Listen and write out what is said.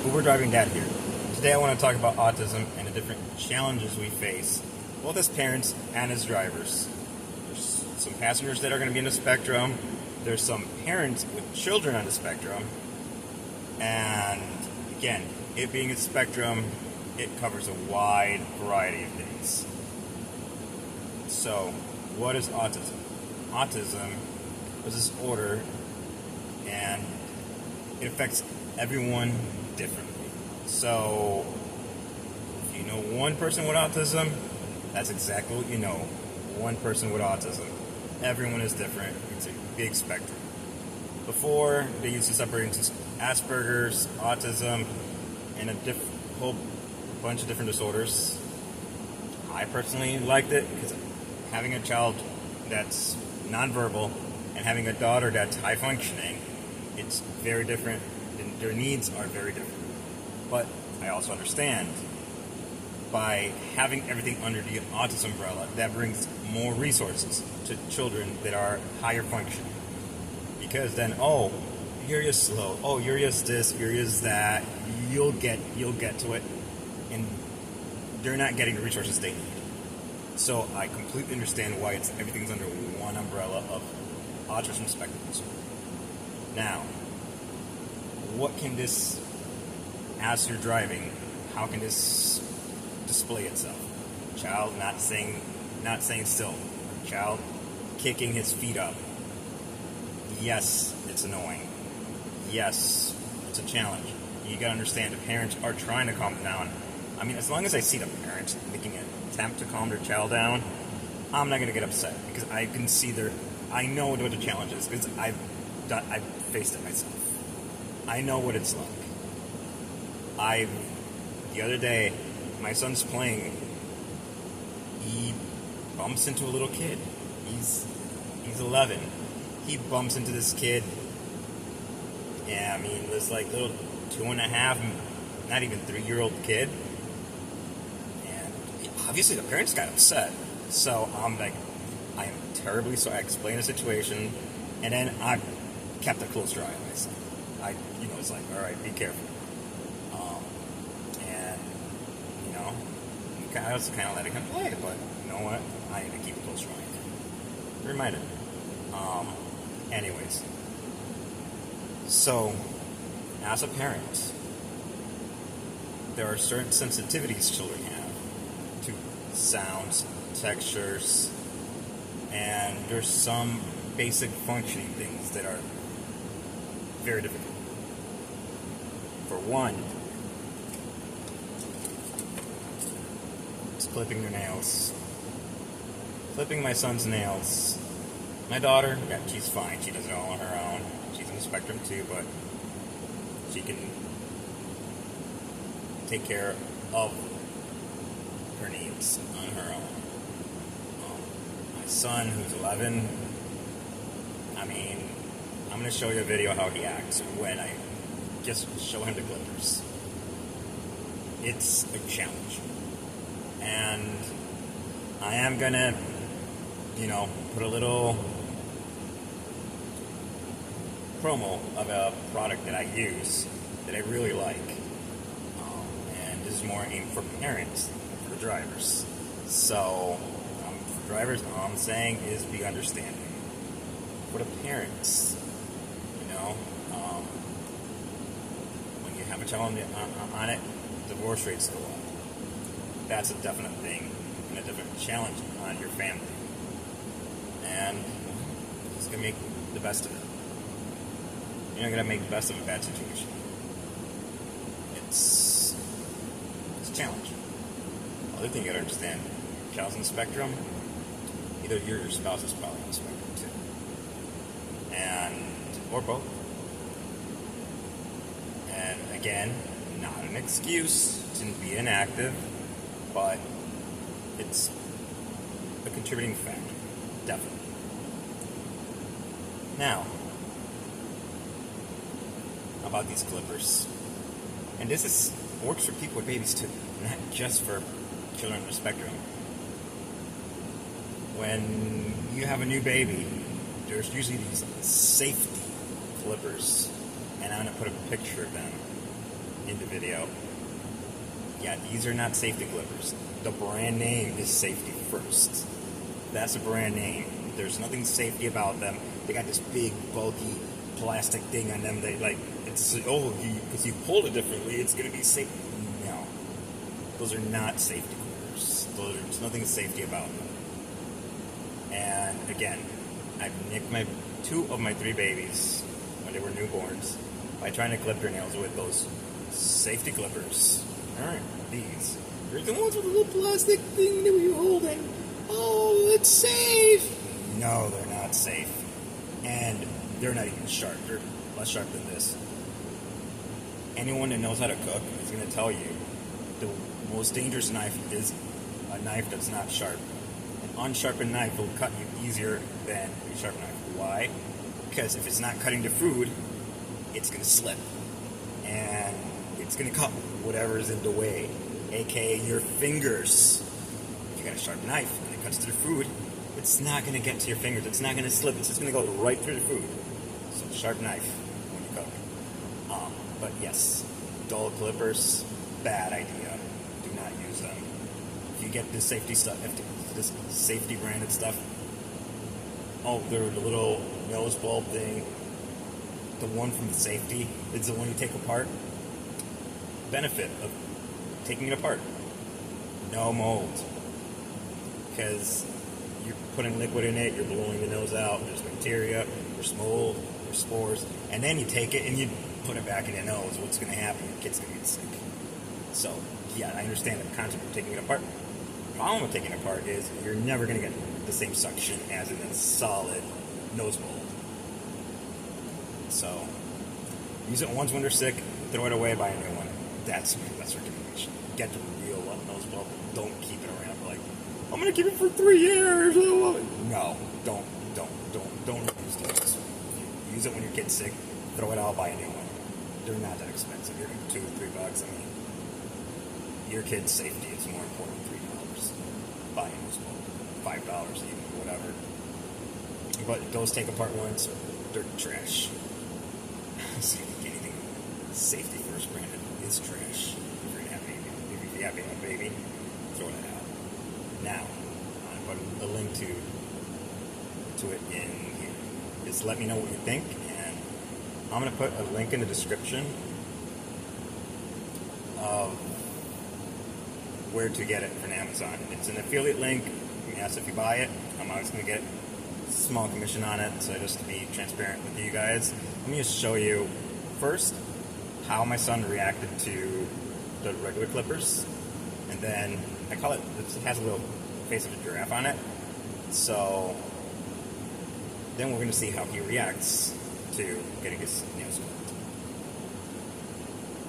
Uber driving dad here. Today I want to talk about autism and the different challenges we face, both as parents and as drivers. There's some passengers that are going to be in the spectrum. There's some parents with children on the spectrum. And again, it being a spectrum, it covers a wide variety of things. So, what is autism? Autism is a disorder, and it affects everyone differently. So, if you know one person with autism, that's exactly what you know. One person with autism. Everyone is different. It's a big spectrum. Before, they used to separate into Asperger's, autism, and a whole bunch of different disorders. I personally liked it because having a child that's nonverbal and having a daughter that's high functioning, it's very different, and their needs are very different. But I also understand by having everything under the autism umbrella, that brings more resources to children that are higher functioning. Because then, oh, you're just slow. Oh, you're just this. You're just that. You'll get to it, and they're not getting the resources they need. So I completely understand why everything's under one umbrella of autism spectrum disorder. Now, what can this, as you're driving, how can this display itself? Child not staying still. Child kicking his feet up. Yes, it's annoying. Yes, it's a challenge. You gotta understand the parents are trying to calm them down. I mean, as long as I see the parents making an attempt to calm their child down, I'm not gonna get upset because I can see I know what the challenge is because I've faced it myself. I know what it's like. The other day, my son's playing. He bumps into a little kid. He's 11. He bumps into this kid. Yeah, I mean, this like little 2.5, not even 3-year-old kid. And obviously the parents got upset. So I'm like, I am terribly sorry. I explained the situation, and then I kept a close eye on my son. It's like, all right, be careful. I was kind of letting him play, but you know what? I need to keep a close eye on him. Reminded me. Anyways. So, as a parent, there are certain sensitivities children have to sounds, textures, and there's some basic functioning things that are very difficult. For one, clipping their nails. Clipping my son's nails. My daughter, yeah, she's fine. She does it all on her own. She's on the spectrum too, but she can take care of her needs on her own. My son, who's 11, I mean, I'm going to show you a video how he acts when I just show him the clippers. It's a challenge. And I am gonna, put a little promo of a product that I use that I really like. And this is more aimed for parents, for the drivers. So, for drivers, all I'm saying is be understanding. For the parents, when you have a child on it, divorce rates go up. That's a definite thing and a different challenge on your family. And just gonna make the best of it. You're not gonna make the best of a bad situation. It's a challenge. The other thing you gotta understand, child's on the spectrum, either your spouse is probably on the spectrum too. Or both. And again, not an excuse to be inactive, but it's a contributing factor, definitely. Now, about these clippers. And this works for people with babies too, not just for children on the spectrum. When you have a new baby, there's usually these safety clippers, and I'm going to put a picture of them in the video. Yeah, these are not safety clippers. The brand name is Safety First. That's a brand name. There's nothing safety about them. They got this big, bulky plastic thing on them. They like, it's, oh, because you pulled it differently, it's going to be safe. No. Those are not safety clippers. There's nothing safety about them. And again, I've nicked two of my 3 babies when they were newborns by trying to clip their nails with those safety clippers. Alright, these. They're the ones with the little plastic thing that you're holding. Oh, it's safe! No, they're not safe. And they're not even sharp. They're less sharp than this. Anyone that knows how to cook is going to tell you the most dangerous knife is a knife that's not sharp. An unsharpened knife will cut you easier than a sharp knife. Why? Because if it's not cutting the food, it's going to slip. And it's going to cut whatever is in the way, aka your fingers. If you got a sharp knife and it cuts to the food, it's not going to get to your fingers. It's not going to slip. It's just going to go right through the food. So sharp knife when you cook. But yes, dull clippers, bad idea. Do not use them. If you get this safety stuff, this safety branded stuff, oh, they're the little nose bulb thing. The one from the safety is the one you take apart. Benefit of taking it apart: no mold, because you're putting liquid in it, you're blowing the nose out, there's bacteria, there's mold, there's spores, and then you take it and you put it back in your nose. What's going to happen? Your kid's going to get sick. So yeah, I understand the concept of taking it apart. The problem with taking it apart is you're never going to get the same suction as in a solid nose mold. So use it once when they're sick, throw it away, buy a new one. That's my best recommendation. Get the real nose bulb. Don't keep it around like, I'm going to keep it for 3 years. No, don't use those. Use it when your kid's sick, throw it out, buy a new one. They're not that expensive. You're $2 or $3. I mean, your kid's safety is more important than $3. Buy a nose bulb. $5 even, whatever. But those take apart ones, they're trash. So anything safety first branded is trash. If you're gonna have a baby, if you have a baby, throw that out. Now, I'm going to put a link to it in here. Just let me know what you think, and I'm going to put a link in the description of where to get it from Amazon. It's an affiliate link. Yes, if you buy it, I'm always going to get a small commission on it. So just to be transparent with you guys, let me just show you first how my son reacted to the regular clippers, and then I call it has a little face of a giraffe on it. So then we're going to see how he reacts to getting his nails clipped.